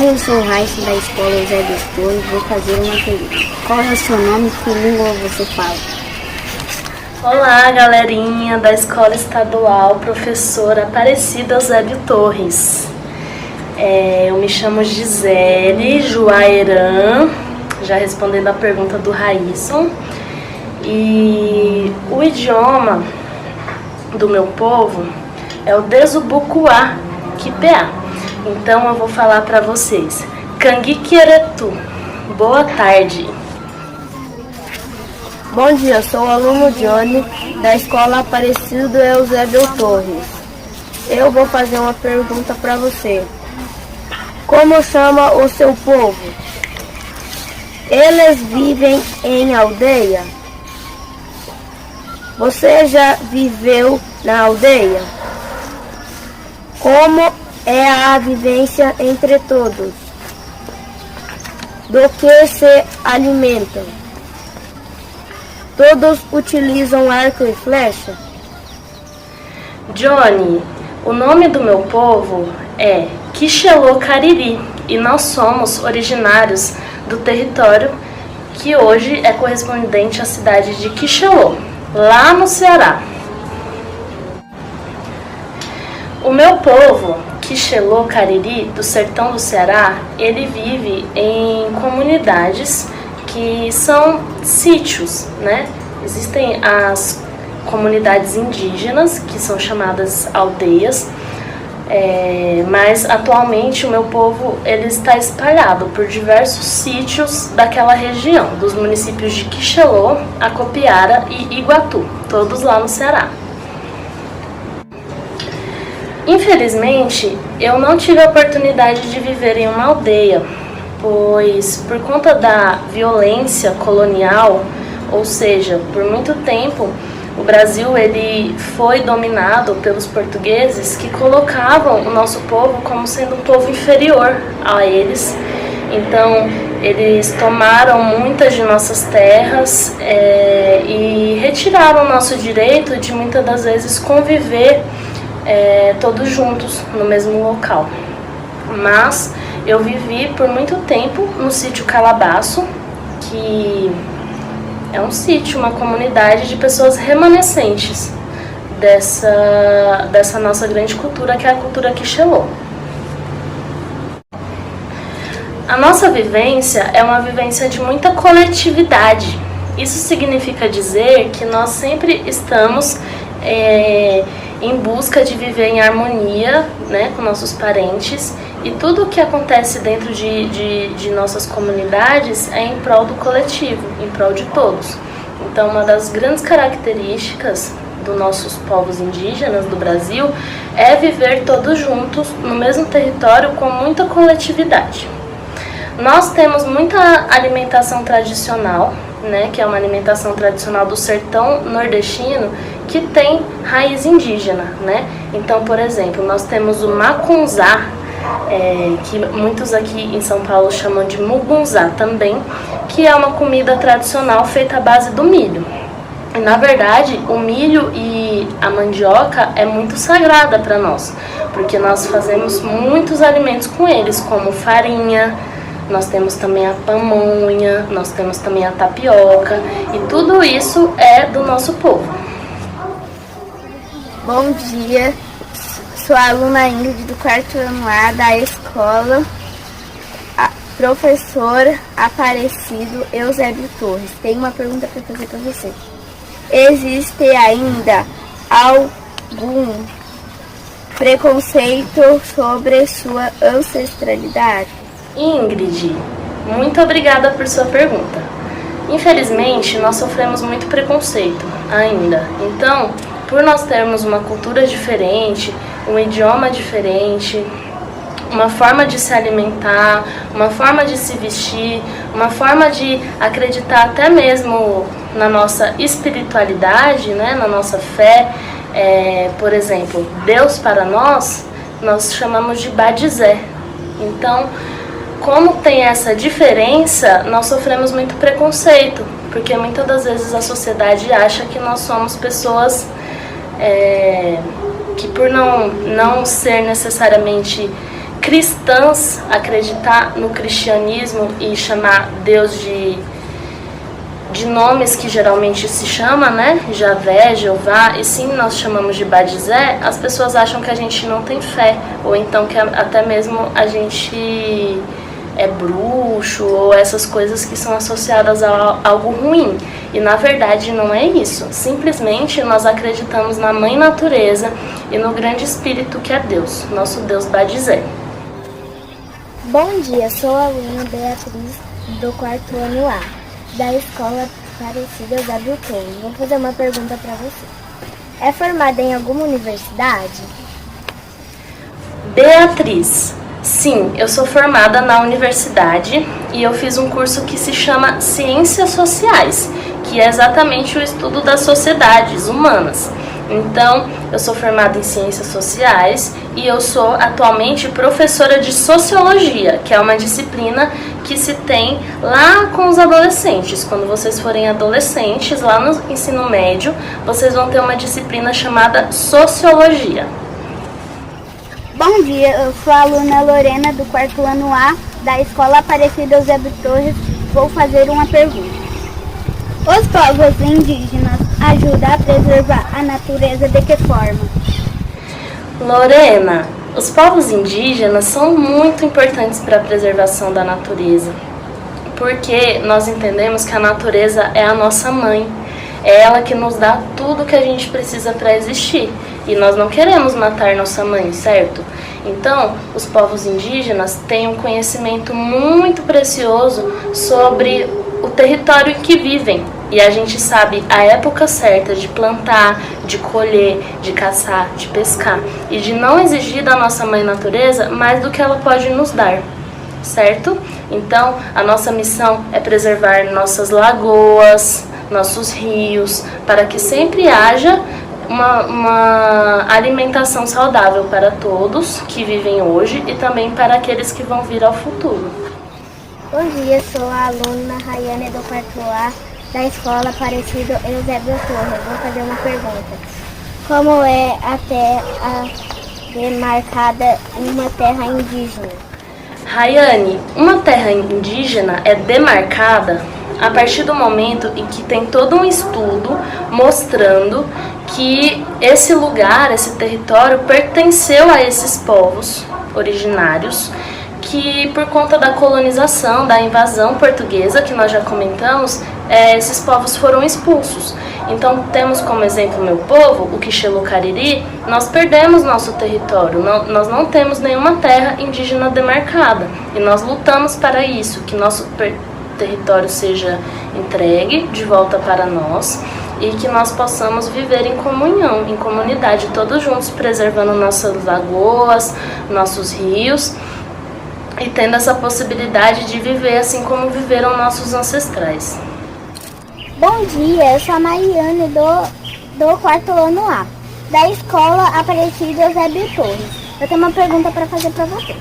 Eu sou o Raíssa da escola Eusébio Torres. Vou fazer uma pergunta. Qual é o seu nome e que língua você fala? Olá, galerinha da Escola Estadual Professora Aparecida Eusébio Torres. Eu me chamo Gisele Juaeran, já respondendo a pergunta do Raísson. E o idioma do meu povo é o Desubucuá Quipeá. Então eu vou falar para vocês. Canguiqueretu. Boa tarde. Bom dia, sou o aluno Johnny da escola Aparecido Eusébio Torres. Eu vou fazer uma pergunta para você. Como chama o seu povo? Eles vivem em aldeia? Você já viveu na aldeia? Como é a vivência entre todos? Do que se alimentam? Todos utilizam arco e flecha? Johnny, o nome do meu povo é Quixelô Cariri e nós somos originários do território que hoje é correspondente à cidade de Quixelô, lá no Ceará. O meu povo, Quixelô Cariri, do sertão do Ceará, ele vive em comunidades que são sítios, né? Existem as comunidades indígenas, que são chamadas aldeias, mas atualmente o meu povo ele está espalhado por diversos sítios daquela região, dos municípios de Quixelô, Acopiara e Iguatu, todos lá no Ceará. Infelizmente, eu não tive a oportunidade de viver em uma aldeia, pois por conta da violência colonial, ou seja, por muito tempo o Brasil ele foi dominado pelos portugueses que colocavam o nosso povo como sendo um povo inferior a eles. Então eles tomaram muitas de nossas terras e retiraram o nosso direito de muitas das vezes conviver todos juntos no mesmo local. Mas eu vivi por muito tempo no sítio Calabaço, que é um sítio, uma comunidade de pessoas remanescentes dessa nossa grande cultura, que é a cultura Quixelô. A nossa vivência é uma vivência de muita coletividade. Isso significa dizer que nós sempre estamos em busca de viver em harmonia, né, com nossos parentes, e tudo o que acontece dentro de nossas comunidades é em prol do coletivo, em prol de todos. Então, uma das grandes características dos nossos povos indígenas do Brasil é viver todos juntos no mesmo território com muita coletividade. Nós temos muita alimentação tradicional, né, que é uma alimentação tradicional do sertão nordestino, que tem raiz indígena, né? Então, por exemplo, nós temos o macunzá, que muitos aqui em São Paulo chamam de mugunzá também, que é uma comida tradicional feita à base do milho. E, na verdade, o milho e a mandioca é muito sagrada para nós, porque nós fazemos muitos alimentos com eles, como farinha, nós temos também a pamonha, nós temos também a tapioca, e tudo isso é do nosso povo. Bom dia, sou a aluna Ingrid do 4º ano A da escola Professor Aparecido Eusébio Torres. Tenho uma pergunta para fazer para você. Existe ainda algum preconceito sobre sua ancestralidade? Ingrid, muito obrigada por sua pergunta. Infelizmente, nós sofremos muito preconceito ainda. Então, por nós termos uma cultura diferente, um idioma diferente, uma forma de se alimentar, uma forma de se vestir, uma forma de acreditar até mesmo na nossa espiritualidade, né, na nossa fé, por exemplo, Deus para nós chamamos de Badizé. Então, como tem essa diferença, nós sofremos muito preconceito, porque muitas das vezes a sociedade acha que nós somos pessoas que por não ser necessariamente cristãs acreditar no cristianismo e chamar Deus de nomes que geralmente se chama, né? Javé, Jeová, e sim nós chamamos de Badizé, as pessoas acham que a gente não tem fé, ou então que até mesmo a gente é bruxo, ou essas coisas que são associadas a algo ruim. E na verdade não é isso. Simplesmente nós acreditamos na Mãe Natureza e no grande Espírito que é Deus, nosso Deus Badizé. Bom dia, sou a aluna Beatriz do 4º ano A, da Escola Aparecida Eusébio Torres. Vou fazer uma pergunta para você. É formada em alguma universidade? Beatriz, sim, eu sou formada na universidade e eu fiz um curso que se chama Ciências Sociais, que é exatamente o estudo das sociedades humanas. Então, eu sou formada em Ciências Sociais e eu sou atualmente professora de Sociologia, que é uma disciplina que se tem lá com os adolescentes. Quando vocês forem adolescentes, lá no ensino médio, vocês vão ter uma disciplina chamada Sociologia. Bom dia, eu sou a aluna Lorena do 4º ano A, da Escola Aparecida Eusébio Torres. Vou fazer uma pergunta. Os povos indígenas ajudam a preservar a natureza de que forma? Lorena, os povos indígenas são muito importantes para a preservação da natureza, porque nós entendemos que a natureza é a nossa mãe, é ela que nos dá tudo que a gente precisa para existir, e nós não queremos matar nossa mãe, certo? Então, os povos indígenas têm um conhecimento muito precioso sobre o território em que vivem, e a gente sabe a época certa de plantar, de colher, de caçar, de pescar e de não exigir da nossa mãe natureza mais do que ela pode nos dar, certo? Então, a nossa missão é preservar nossas lagoas, nossos rios, para que sempre haja uma alimentação saudável para todos que vivem hoje e também para aqueles que vão vir ao futuro. Bom dia, sou a aluna Rayane do 4º A, da Escola Aparecida Eusébio Torres. Vou fazer uma pergunta. Como é a terra demarcada em uma terra indígena? Rayane, uma terra indígena é demarcada a partir do momento em que tem todo um estudo mostrando que esse lugar, esse território pertenceu a esses povos originários, que por conta da colonização, da invasão portuguesa, que nós já comentamos, esses povos foram expulsos. Então temos como exemplo o meu povo, o Quixelô-Cariri, nós perdemos nosso território, nós não temos nenhuma terra indígena demarcada, e nós lutamos para isso, que nosso território seja entregue de volta para nós, e que nós possamos viver em comunhão, em comunidade, todos juntos, preservando nossas lagoas, nossos rios, e tendo essa possibilidade de viver assim como viveram nossos ancestrais. Bom dia, eu sou a Mariane do 4º ano A, da Escola Aparecida Eusébio Torres. Eu tenho uma pergunta para fazer para você.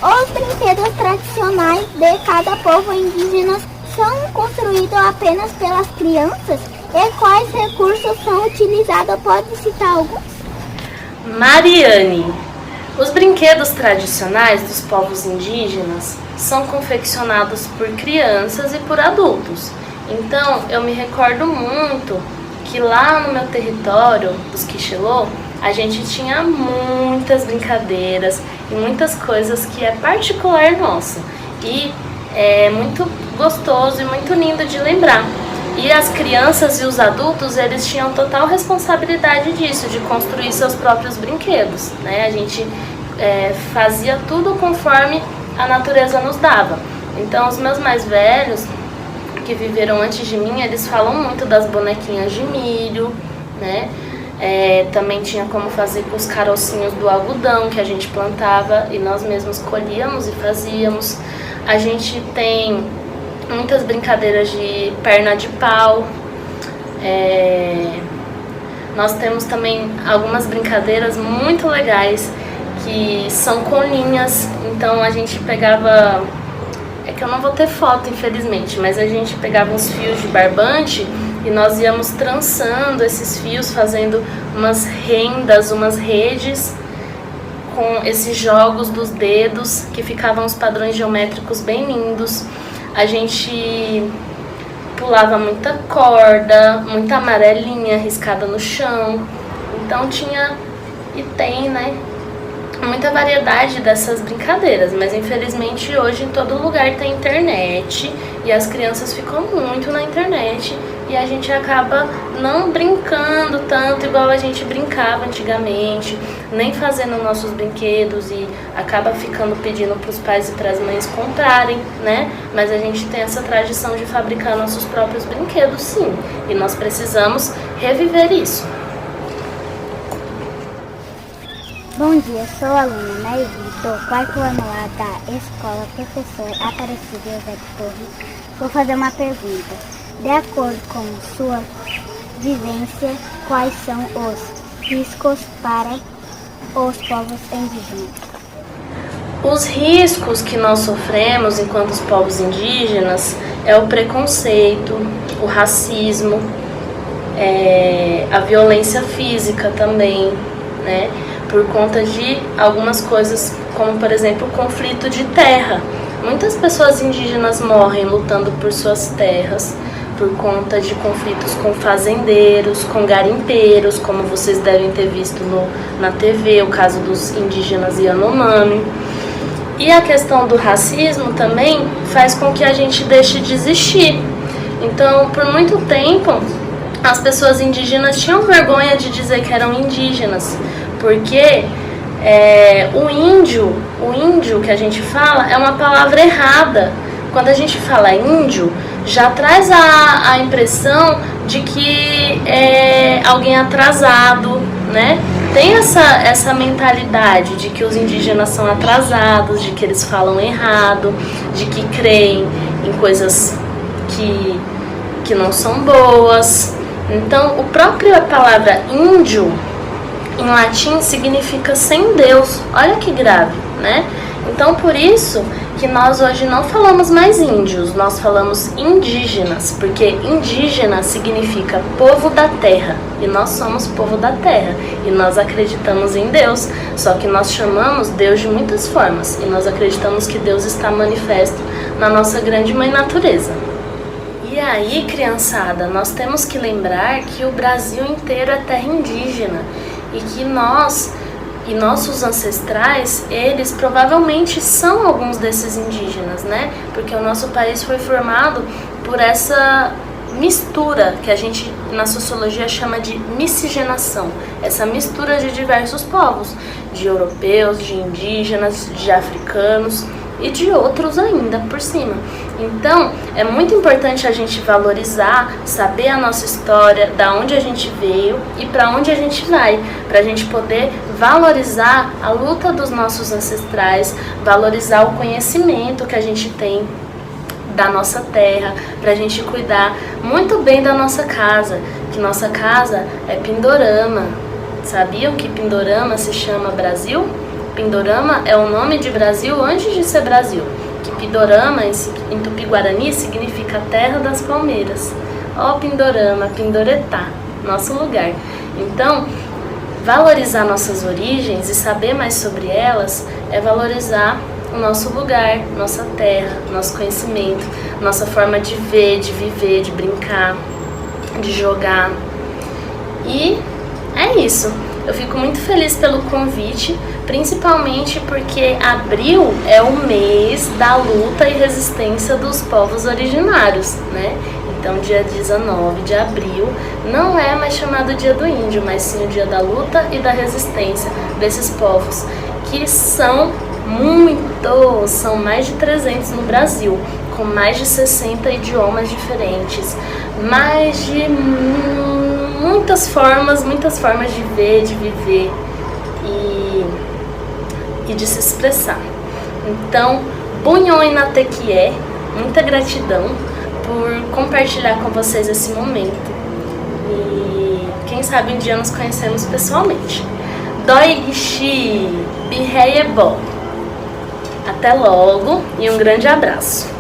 Os brinquedos tradicionais de cada povo indígena são construídos apenas pelas crianças? E quais recursos são utilizados? Pode citar alguns? Mariane, os brinquedos tradicionais dos povos indígenas são confeccionados por crianças e por adultos. Então, eu me recordo muito que lá no meu território dos Quixelô, a gente tinha muitas brincadeiras e muitas coisas que é particular nossa. E é muito gostoso e muito lindo de lembrar. E as crianças e os adultos, eles tinham total responsabilidade disso, de construir seus próprios brinquedos, né? A gente fazia tudo conforme a natureza nos dava. Então, os meus mais velhos, que viveram antes de mim, eles falam muito das bonequinhas de milho, né? Também tinha como fazer com os carocinhos do algodão que a gente plantava e nós mesmos colhíamos e fazíamos. A gente tem muitas brincadeiras de perna de pau. Nós temos também algumas brincadeiras muito legais que são com linhas. Então a gente pegava, que eu não vou ter foto infelizmente, mas a gente pegava uns fios de barbante e nós íamos trançando esses fios, fazendo umas rendas, umas redes com esses jogos dos dedos, que ficavam os padrões geométricos bem lindos. A gente pulava muita corda, muita amarelinha riscada no chão. Então tinha e tem, né, muita variedade dessas brincadeiras, mas infelizmente hoje em todo lugar tem internet e as crianças ficam muito na internet e a gente acaba não brincando tanto igual a gente brincava antigamente, nem fazendo nossos brinquedos e acaba ficando pedindo para os pais e para as mães comprarem, né? Mas a gente tem essa tradição de fabricar nossos próprios brinquedos, sim, e nós precisamos reviver isso. Bom dia, sou a aluna Nairi, do quarto ano A da Escola Professor Aparecido Eusébio Torres. Vou fazer uma pergunta. De acordo com sua vivência, quais são os riscos para os povos indígenas? Os riscos que nós sofremos enquanto os povos indígenas é o preconceito, o racismo, a violência física também, né? Por conta de algumas coisas, como por exemplo o conflito de terra. Muitas pessoas indígenas morrem lutando por suas terras, por conta de conflitos com fazendeiros, com garimpeiros, como vocês devem ter visto na TV, o caso dos indígenas Yanomami. E a questão do racismo também faz com que a gente deixe de existir. Então, por muito tempo, as pessoas indígenas tinham vergonha de dizer que eram indígenas, porque o índio que a gente fala é uma palavra errada. Quando a gente fala índio, já traz a impressão de que é alguém atrasado, né? Tem essa mentalidade de que os indígenas são atrasados, de que eles falam errado, de que creem em coisas que não são boas. Então, a palavra índio, em latim, significa sem Deus. Olha que grave, né? Então, por isso que nós hoje não falamos mais índios, nós falamos indígenas, porque indígena significa povo da terra, e nós somos povo da terra, e nós acreditamos em Deus, só que nós chamamos Deus de muitas formas, e nós acreditamos que Deus está manifesto na nossa grande mãe natureza. E aí, criançada, nós temos que lembrar que o Brasil inteiro é terra indígena e que nós e nossos ancestrais, eles provavelmente são alguns desses indígenas, né? Porque o nosso país foi formado por essa mistura que a gente na sociologia chama de miscigenação, essa mistura de diversos povos, de europeus, de indígenas, de africanos e de outros ainda por cima. Então, é muito importante a gente valorizar, saber a nossa história, da onde a gente veio e para onde a gente vai, para a gente poder valorizar a luta dos nossos ancestrais, valorizar o conhecimento que a gente tem da nossa terra, para a gente cuidar muito bem da nossa casa, que nossa casa é Pindorama. Sabiam que Pindorama se chama Brasil? Pindorama é o nome de Brasil antes de ser Brasil, que Pindorama em Tupi-Guarani significa terra das palmeiras. Ó Pindorama, Pindoretá, nosso lugar. Então, valorizar nossas origens e saber mais sobre elas é valorizar o nosso lugar, nossa terra, nosso conhecimento, nossa forma de ver, de viver, de brincar, de jogar. E é isso. Eu fico muito feliz pelo convite, principalmente porque abril é o mês da luta e resistência dos povos originários, né? Então, dia 19 de abril não é mais chamado Dia do Índio, mas sim o dia da luta e da resistência desses povos, que são muitos, são mais de 300 no Brasil, com mais de 60 idiomas diferentes, mais de muitas formas de ver, de viver e de se expressar. Então, Bunhoi na Tequié, muita gratidão por compartilhar com vocês esse momento. E quem sabe um dia nos conhecemos pessoalmente. Doi Gishi, Birrei Ebó. Até logo e um grande abraço.